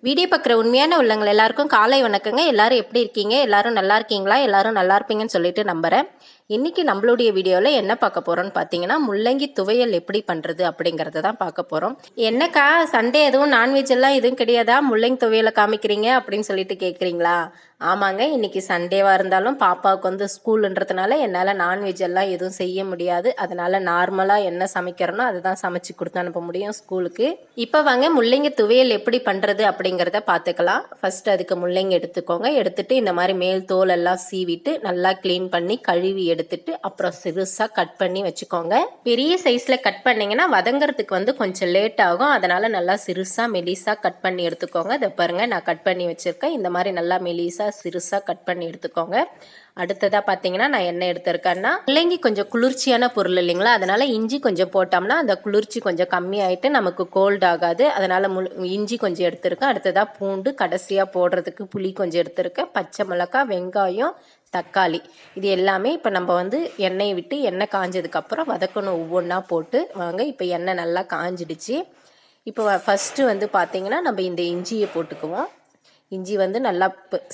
Video பார்க்குற உண்மையான உள்ளவங்க எல்லாருக்கும் காலை வணக்கங்க. எல்லாரும் எப்படி இருக்கீங்க? எல்லாரும் நல்லா இருக்கீங்களா? எல்லாரும் நல்லா இருப்பீங்கன்னு சொல்லிட்டு நம்புகிறேன். இன்றைக்கி நம்மளுடைய வீடியோவில் என்ன பார்க்க போகிறோன்னு பார்த்தீங்கன்னா, முள்ளங்கி துவையல் எப்படி பண்ணுறது அப்படிங்கிறத தான் பார்க்க போகிறோம். என்னக்கா சண்டே எதுவும் நான்வெஜ் எல்லாம் எதுவும் கிடையாதா, முள்ளங்கி துவையலை காமிக்கிறீங்க அப்படின்னு சொல்லிட்டு கேட்குறீங்களா? ஆமாங்க, இன்றைக்கி சண்டேவாக இருந்தாலும் பாப்பாவுக்கு வந்து ஸ்கூலுன்றதுனால என்னால் நான்வெஜ் எல்லாம் எதுவும் செய்ய முடியாது. அதனால் நார்மலாக என்ன சமைக்கிறனோ அதை தான் சமைச்சு கொடுத்து அனுப்ப முடியும் ஸ்கூலுக்கு. இப்போ வாங்க முள்ளங்கி துவையல் எப்படி பண்ணுறது அப்படிங்கிறத பார்த்துக்கலாம். ஃபஸ்ட்டு அதுக்கு முள்ளங்கி எடுத்துக்கோங்க. எடுத்துகிட்டு இந்த மாதிரி மேல் தோல் எல்லாம் சீவிட்டு நல்லா க்ளீன் பண்ணி கழுவி எடுத்துட்டு அப்புறம் சிறுசாக கட் பண்ணி வச்சுக்கோங்க. பெரிய சைஸில் கட் பண்ணிங்கன்னா வதங்கிறதுக்கு வந்து கொஞ்சம் லேட் ஆகும். அதனால் நல்லா சிறுசாக மெலிசாக கட் பண்ணி எடுத்துக்கோங்க. இதை பாருங்கள், நான் கட் பண்ணி வச்சுருக்கேன். இந்த மாதிரி நல்லா மெலிசாக சிறுசாக கட் பண்ணி எடுத்துக்கோங்க. அடுத்ததாக பார்த்தீங்கன்னா நான் என்ன எடுத்திருக்கேன்னா, முள்ளங்கி கொஞ்சம் குளிர்ச்சியான பொருள் இல்லைங்களா, அதனால் இஞ்சி கொஞ்சம் போட்டோம்னா அந்த குளிர்ச்சி கொஞ்சம் கம்மியாயிட்டு நமக்கு கோல்ட் ஆகாது. அதனால் இஞ்சி கொஞ்சம் எடுத்திருக்கேன். அடுத்ததாக பூண்டு, கடைசியாக போடுறதுக்கு புளி கொஞ்சம் எடுத்திருக்கேன். பச்சை மிளகாய், வெங்காயம், தக்காளி, இது எல்லாமே இப்போ நம்ம வந்து எண்ணெயை விட்டு எண்ணெய் காஞ்சதுக்கப்புறம் வதக்கணும். ஒவ்வொன்றா போட்டு வாங்க. இப்போ எண்ணெய் நல்லா காஞ்சிடுச்சு. இப்போ ஃபஸ்ட்டு வந்து பார்த்திங்கன்னா நம்ம இந்த இஞ்சியை போட்டுக்குவோம். இஞ்சி வந்து நல்லா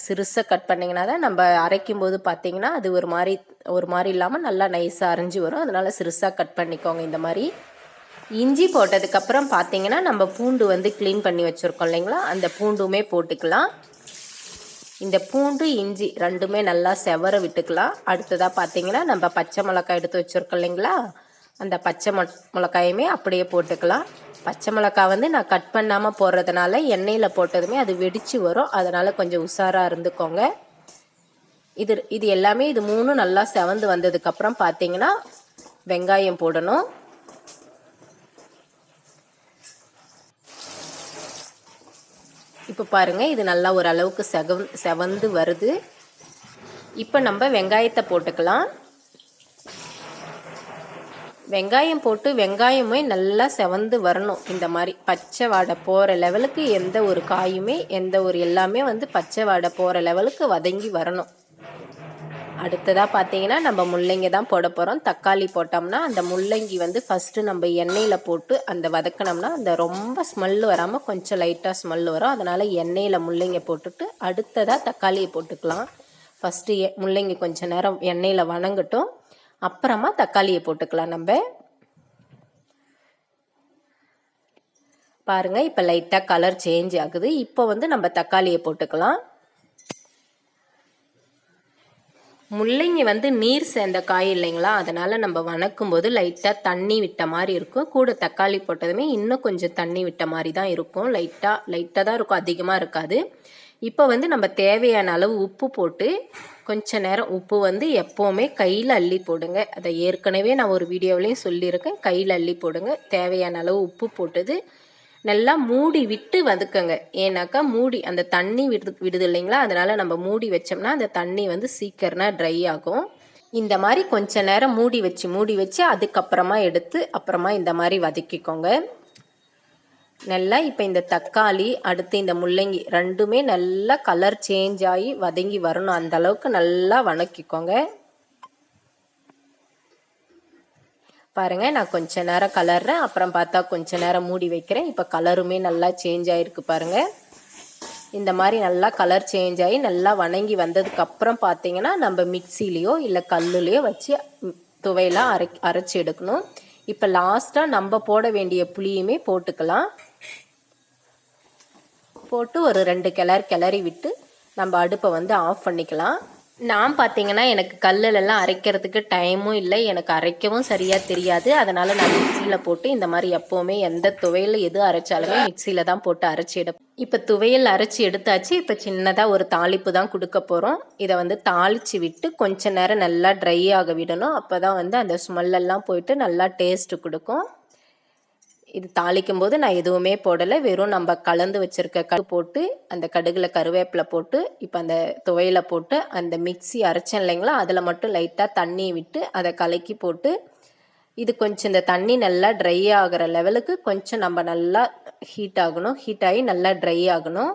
சிறுசாக கட் பண்ணிங்கன்னா தான் நம்ம அரைக்கும் போது பார்த்திங்கன்னா அது ஒரு மாதிரி இல்லாமல் நல்லா நைஸாக அரைஞ்சி வரும். அதனால் சிறுசாக கட் பண்ணிக்கோங்க. இந்த மாதிரி இஞ்சி போட்டதுக்கப்புறம் பார்த்திங்கன்னா நம்ம பூண்டு வந்து க்ளீன் பண்ணி வச்சுருக்கோம் இல்லைங்களா, அந்த பூண்டுமே போட்டுக்கலாம். இந்த பூண்டு இஞ்சி ரெண்டுமே நல்லா செவர விட்டுக்கலாம். அடுத்ததாக பார்த்திங்கன்னா நம்ம பச்சை மிளகாய் எடுத்து வச்சுருக்கோம் இல்லைங்களா, அந்த பச்சை மிளகாயுமே அப்படியே போட்டுக்கலாம். பச்சை மிளகாய் வந்து நான் கட் பண்ணாமல் போடுறதுனால எண்ணெயில் போட்டதுமே அது வெடித்து வரும். அதனால் கொஞ்சம் உஷாராக இருந்துக்கோங்க. இது எல்லாமே இது மூணும் நல்லா செவந்து வந்ததுக்கப்புறம் பார்த்தீங்கன்னா வெங்காயம் போடணும். இப்போ பாருங்கள், இது நல்லா ஓரளவுக்கு செவந்து வருது. இப்போ நம்ம வெங்காயத்தை போட்டுக்கலாம். வெங்காயம் போட்டு வெங்காயமே நல்லா செவந்து வரணும். இந்த மாதிரி பச்சை வாடை போகிற லெவலுக்கு எந்த ஒரு காயுமே எல்லாமே வந்து பச்சை வாடை போகிற லெவலுக்கு வதங்கி வரணும். அடுத்ததாக பார்த்தீங்கன்னா நம்ம முள்ளங்கி தான் போட போகிறோம். தக்காளி போட்டோம்னா அந்த முள்ளங்கி வந்து ஃபஸ்ட்டு நம்ம எண்ணெயில் போட்டு அந்த வதக்கினோம்னா அந்த ரொம்ப ஸ்மெல் வராமல் கொஞ்சம் லைட்டாக ஸ்மெல் வரும். அதனால் எண்ணெயில் முள்ளங்கி போட்டுட்டு அடுத்ததாக தக்காளியை போட்டுக்கலாம். ஃபஸ்ட்டு முள்ளங்கி கொஞ்சம் நேரம் எண்ணெயில் வணங்கட்டும், அப்புறமா தக்காளியை போட்டுக்கலாம். நம்ம பாருங்க, இப்போ லைட்டாக கலர் சேஞ்ச் ஆகுது. இப்போ வந்து நம்ம தக்காளியை போட்டுக்கலாம். முள்ளங்கி வந்து நீர் சேர்ந்த காய் இல்லைங்களா, அதனால் நம்ம வணக்கும் போது லைட்டாக தண்ணி விட்ட மாதிரி இருக்கும். கூட தக்காளி போட்டதுமே இன்னும் கொஞ்சம் தண்ணி விட்ட மாதிரி தான் இருக்கும். லைட்டாக தான் இருக்கும், அதிகமாக இருக்காது. இப்போ வந்து நம்ம தேவையான அளவு உப்பு போட்டு கொஞ்ச நேரம், உப்பு வந்து எப்போவுமே கையில் அள்ளி போடுங்க. அதை ஏற்கனவே நான் ஒரு வீடியோவிலையும் சொல்லியிருக்கேன். கையில் அள்ளி போடுங்க. தேவையான அளவு உப்பு போட்டது நல்லா மூடி விட்டு வதக்குங்க. ஏன்னாக்கா மூடி அந்த தண்ணி விடுது இல்லைங்களா, அதனால் நம்ம மூடி வச்சோம்னா அந்த தண்ணி வந்து சீக்கிரமா ட்ரை ஆகும். இந்த மாதிரி கொஞ்ச நேரம் மூடி வச்சு அதுக்கப்புறமா எடுத்து அப்புறமா இந்த மாதிரி வதக்கிக்கோங்க நல்லா. இப்போ இந்த தக்காளி அடுத்து இந்த முள்ளங்கி ரெண்டுமே நல்லா கலர் சேஞ்ச் ஆகி வதங்கி வரணும். அந்த அளவுக்கு நல்லா வதக்கிக்கோங்க. பாருங்க, நான் கொஞ்ச நேரம் கலர்றேன், அப்புறம் பார்த்தா கொஞ்ச நேரம் மூடி வைக்கிறேன். இப்போ கலருமே நல்லா சேஞ்ச் ஆகிருக்கு பாருங்க. இந்த மாதிரி நல்லா கலர் சேஞ்ச் ஆகி நல்லா வணங்கி வந்ததுக்கு அப்புறம் பார்த்தீங்கன்னா நம்ம மிக்சிலேயோ இல்லை கல்லுலேயோ வச்சு துவையெல்லாம் அரைச்சி எடுக்கணும். இப்போ லாஸ்ட்டாக நம்ம போட வேண்டிய புளியுமே போட்டுக்கலாம். போட்டு ஒரு 2 கிளறி விட்டு நம்ம அடுப்பை வந்து ஆஃப் பண்ணிக்கலாம். நான் பார்த்தீங்கன்னா எனக்கு கல்லுலெல்லாம் அரைக்கிறதுக்கு டைமும் இல்லை, எனக்கு அரைக்கவும் சரியாக தெரியாது. அதனால் நான் மிக்சியில் போட்டு இந்த மாதிரி எப்போவுமே எந்த துவையல் எது அரைச்சாலுமே மிக்சியில் தான் போட்டு அரைச்சி எடுப்பேன். இப்போ துவையல் அரைச்சி எடுத்தாச்சு. இப்போ சின்னதாக ஒரு தாளிப்பு தான் கொடுக்க போகிறோம். இதை வந்து தாளித்து விட்டு கொஞ்ச நேரம் நல்லா ட்ரை ஆக விடணும். அப்போ தான் வந்து அந்த ஸ்மெல்லெல்லாம் போயிட்டு நல்லா டேஸ்ட்டு கொடுக்கும். இது தாளிக்கும் போது நான் எதுவுமே போடலை, வெறும் நம்ம கலந்து வச்சுருக்க கடுகு போட்டு அந்த கடுகில் கருவேப்பிலை போட்டு இப்போ அந்த துவையில போட்டு அந்த மிக்ஸி அரைச்சேன் இல்லைங்களா, அதில் மட்டும் லைட்டாக தண்ணி விட்டு அதை கலக்கி போட்டு இது கொஞ்சம் இந்த தண்ணி நல்லா ட்ரை ஆகிற லெவலுக்கு கொஞ்சம் நம்ம நல்லா ஹீட் ஆகி நல்லா ட்ரை ஆகணும்.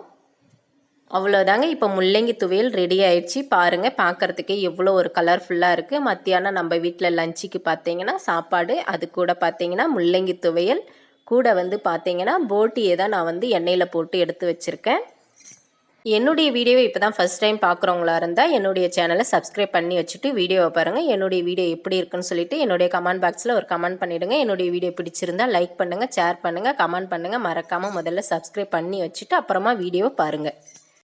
அவ்வளோதாங்க. இப்போ முள்ளங்கி துவையல் ரெடி ஆயிடுச்சு. பாருங்கள், பார்க்குறதுக்கே எவ்வளோ ஒரு கலர்ஃபுல்லாக இருக்குது. மத்தியானம் நம்ம வீட்டில் லஞ்சுக்கு பார்த்தீங்கன்னா சாப்பாடு, அது கூட பார்த்தீங்கன்னா முள்ளங்கி துவையல் கூட வந்து பார்த்தீங்கன்னா போட்டியை தான் நான் வந்து எண்ணெயில் போட்டு எடுத்து வச்சுருக்கேன். என்னுடைய வீடியோவை இப்போ தான் ஃபஸ்ட் டைம் பார்க்குறவங்களா இருந்தால் என்னுடைய சேனலை சப்ஸ்கிரைப் பண்ணி வச்சுட்டு வீடியோவை பாருங்கள். என்னுடைய வீடியோ எப்படி இருக்குன்னு சொல்லிட்டு என்னுடைய கமெண்ட் பாக்ஸில் ஒரு கமெண்ட் பண்ணிவிடுங்க. என்னுடைய வீடியோ பிடிச்சிருந்தா லைக் பண்ணுங்கள், ஷேர் பண்ணுங்கள், கமெண்ட் பண்ணுங்கள். மறக்காமல் முதல்ல சப்ஸ்கிரைப் பண்ணி வச்சுட்டு அப்புறமா வீடியோவை பாருங்கள்.